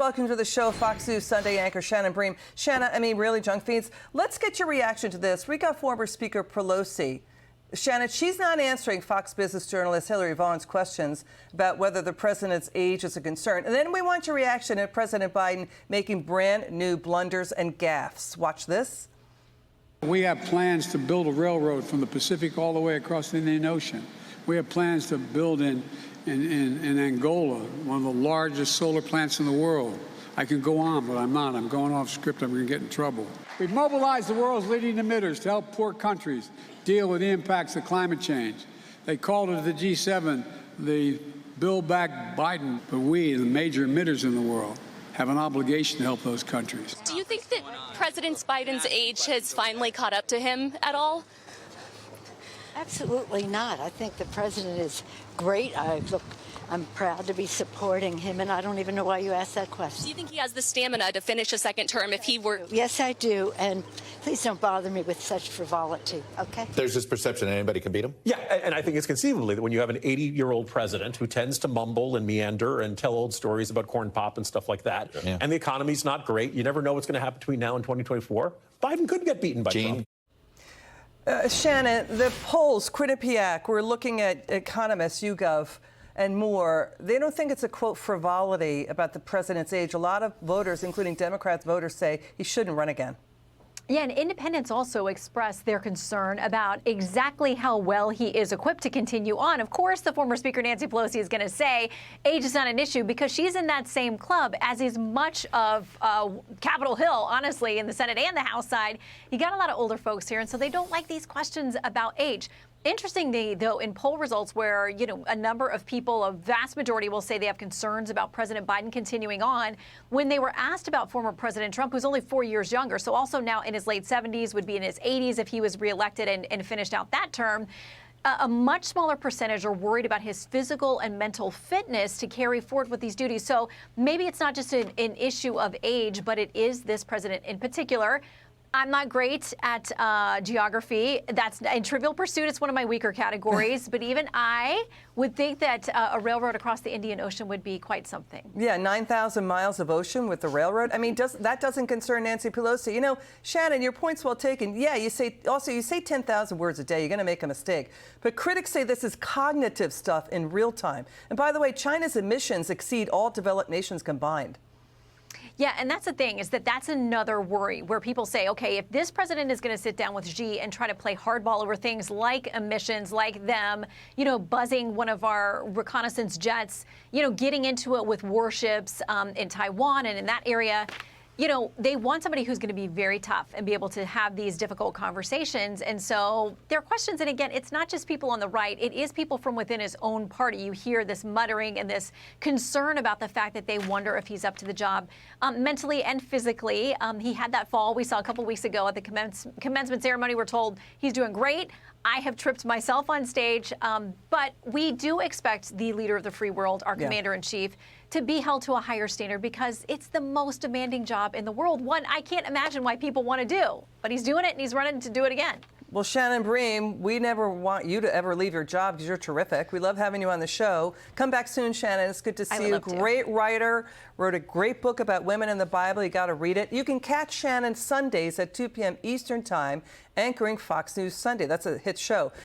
Welcome to the show, Fox News Sunday anchor Shannon Bream. Shannon, really, junk feeds. Let's get your reaction to this. We got former Speaker Pelosi. Shannon, she's not answering Fox Business journalist Hillary Vaughn's questions about whether the president's age is a concern. And then we want your reaction to President Biden making brand new blunders and gaffes. Watch this. We have plans to build a railroad from the Pacific all the way across the Indian Ocean. We have plans to build in Angola, one of the largest solar plants in the world. I can go on, but I'm not. I'm going off script. I'm going to get in trouble. We've mobilized the world's leading emitters to help poor countries deal with the impacts of climate change. They called it at the G7 the Build Back Biden, but we, the major emitters in the world, have an obligation to help those countries. Do you think that President Biden's age has finally caught up to him at all? Absolutely not. I think the president is great. I'm proud to be supporting him, and I don't even know why you asked that question. Do you think he has the stamina to finish a second term if he were? Yes, I do, and please don't bother me with such frivolity, okay? There's this perception that anybody can beat him? Yeah, and I think it's conceivably that when you have an 80-year-old president who tends to mumble and meander and tell old stories about corn pop and stuff like that, and the economy's not great, you never know what's going to happen between now and 2024, Biden could get beaten by Trump. Shannon, the polls, Quinnipiac, we're looking at economists, YouGov, and more. They don't think it's a, quote, frivolity about the president's age. A lot of voters, including Democrats voters, say he shouldn't run again. Yeah, and independents also expressed their concern about exactly how well he is equipped to continue on. Of course, the former Speaker Nancy Pelosi is going to say age is not an issue because she's in that same club, as is much of Capitol Hill, honestly, in the Senate and the House side. You got a lot of older folks here, and so they don't like these questions about age. Interestingly, though, in poll results where, a number of people, a vast majority will say they have concerns about President Biden continuing on, when they were asked about former President Trump, who's only 4 years younger, so also now in his late 70s, would be in his 80s if he was reelected and finished out that term, a much smaller percentage are worried about his physical and mental fitness to carry forward with these duties. So maybe it's not just an issue of age, but it is this president in particular. I'm not great at geography. That's in Trivial Pursuit. It's one of my weaker categories. But even I would think that a railroad across the Indian Ocean would be quite something. Yeah, 9,000 miles of ocean with the railroad. That doesn't concern Nancy Pelosi. Shannon, your point's well taken. Yeah, you say 10,000 words a day. You're going to make a mistake. But critics say this is cognitive stuff in real time. And by the way, China's emissions exceed all developed nations combined. Yeah, and that's the thing, is that's another worry where people say, okay, if this president is going to sit down with Xi and try to play hardball over things like emissions, like them, buzzing one of our reconnaissance jets, getting into it with warships in Taiwan and in that area, they want somebody who's going to be very tough and be able to have these difficult conversations. And so there are questions. And again, it's not just people on the right. It is people from within his own party. You hear this muttering and this concern about the fact that they wonder if he's up to the job mentally and physically. He had that fall we saw a couple weeks ago at the commencement ceremony. We're told he's doing great. I have tripped myself on stage, but we do expect the leader of the free world, our commander-in-chief, to be held to a higher standard because it's the most demanding job in the world. One I can't imagine why people want to do, but he's doing it and he's running to do it again. Well, Shannon Bream, we never want you to ever leave your job because you're terrific. We love having you on the show. Come back soon, Shannon. It's good to see you. Great writer, wrote a great book about women in the Bible. You got to read it. You can catch Shannon Sundays at 2 p.m. Eastern Time, anchoring Fox News Sunday. That's a hit show.